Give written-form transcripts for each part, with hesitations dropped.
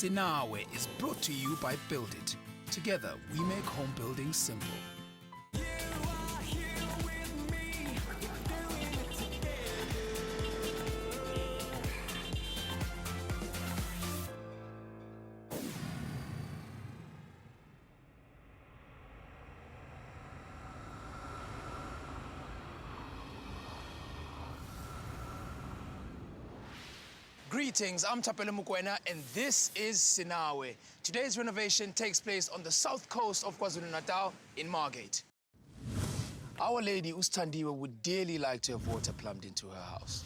Sinawe is brought to you by Build It. Together, we make home building simple. Greetings, I'm Tapele Mukwena and this is Sinawe. Today's renovation takes place on the south coast of KwaZulu-Natal in Margate. Our lady Ustandiwe would dearly like to have water plumbed into her house.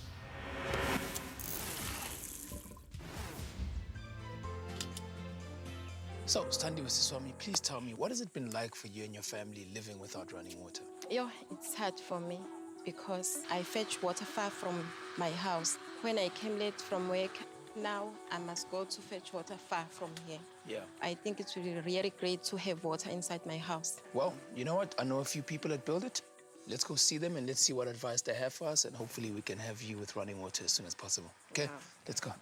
So, Ustandiwe Siswami, please tell me, what has it been like for you and your family living without running water? It's hard for me because I fetch water far from my house. When I came late from work, now I must go to fetch water far from here. Yeah. I think it would be really great to have water inside my house. Well, you know what? I know a few people that build it. Let's go see them and let's see what advice they have for us, and hopefully we can have you with running water as soon as possible. Okay? Wow. Let's go.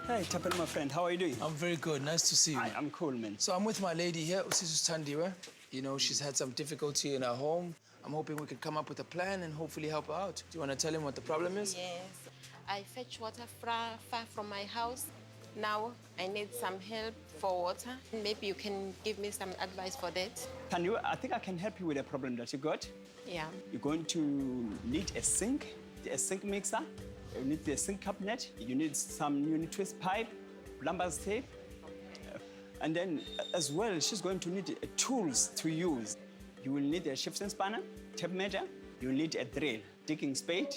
Hey, Tapel, my friend, how are you doing? I'm very good. Nice to see you. Hi, I'm cool, man. So I'm with my lady here, Usisu Tandiwe. You know, she's had some difficulty in her home. I'm hoping we can come up with a plan and hopefully help her out. Do you want to tell him what the problem is? Yes. I fetch water far from my house. Now I need some help for water. Maybe you can give me some advice for that. I think I can help you with the problem that you got. Yeah. You're going to need a sink mixer. You need the sink cabinet. You need some twist pipe, plumber's tape. And then as well, she's going to need tools to use. You will need a shifting spanner, tape measure. You need a drill, digging spade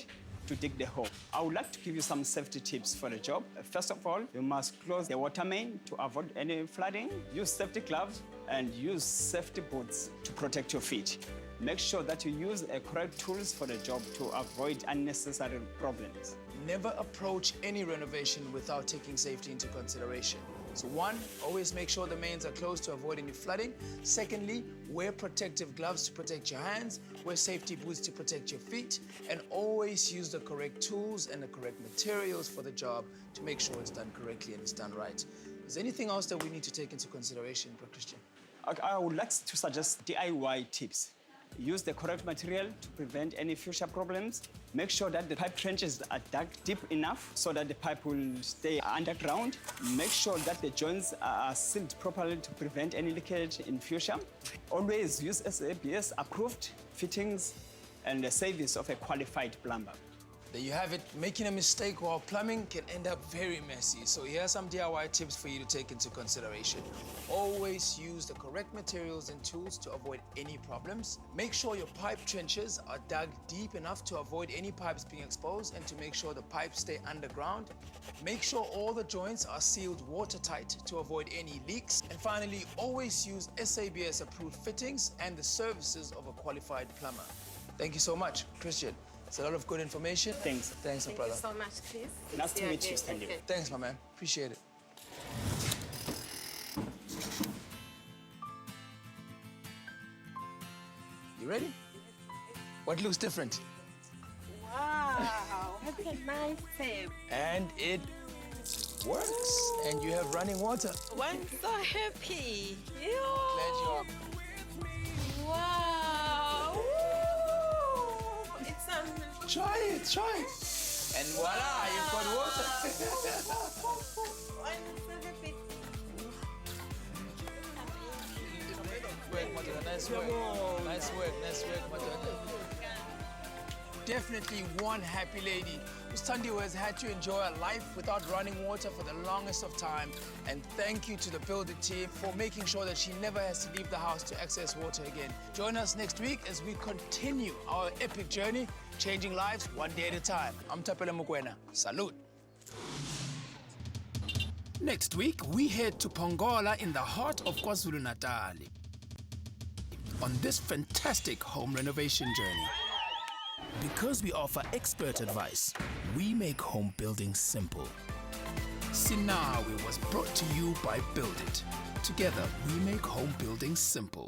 to dig the hole. I would like to give you some safety tips for the job. First of all, you must close the water main to avoid any flooding. Use safety gloves and use safety boots to protect your feet. Make sure that you use correct tools for the job to avoid unnecessary problems. Never approach any renovation without taking safety into consideration. So one, always make sure the mains are closed to avoid any flooding. Secondly, wear protective gloves to protect your hands, wear safety boots to protect your feet, and always use the correct tools and the correct materials for the job to make sure it's done correctly and it's done right. Is there anything else that we need to take into consideration, Bro Christian? I would like to suggest DIY tips. Use the correct material to prevent any future problems. Make sure that the pipe trenches are dug deep enough so that the pipe will stay underground. Make sure that the joints are sealed properly to prevent any leakage in future. Always use SABS approved fittings and the service of a qualified plumber. There you have it. Making a mistake while plumbing can end up very messy. So here are some DIY tips for you to take into consideration. Always use the correct materials and tools to avoid any problems. Make sure your pipe trenches are dug deep enough to avoid any pipes being exposed and to make sure the pipes stay underground. Make sure all the joints are sealed watertight to avoid any leaks. And finally, always use SABS approved fittings and the services of a qualified plumber. Thank you so much, Christian. It's a lot of good information. Thanks. Thanks, my brother. Thank you so much, Chris. Nice to meet you, Stanley. Thanks, my man. Appreciate it. You ready? What looks different? Wow, that's a nice tip. And it works. And you have running water. I'm so happy. Glad you are. Wow. It's Try it, try it. And voila, you've got water. I'm so happy. Nice work. Nice work, nice work. Definitely one happy lady. Ustandiwe has had to enjoy a life without running water for the longest of time. And thank you to the Build It team for making sure that she never has to leave the house to access water again. Join us next week as we continue our epic journey, changing lives one day at a time. I'm Tapele Mukwena. Salute. Next week, we head to Pongola in the heart of KwaZulu-Natal on this fantastic home renovation journey. Because we offer expert advice, we make home building simple. Sinawe was brought to you by Build It. Together, we make home building simple.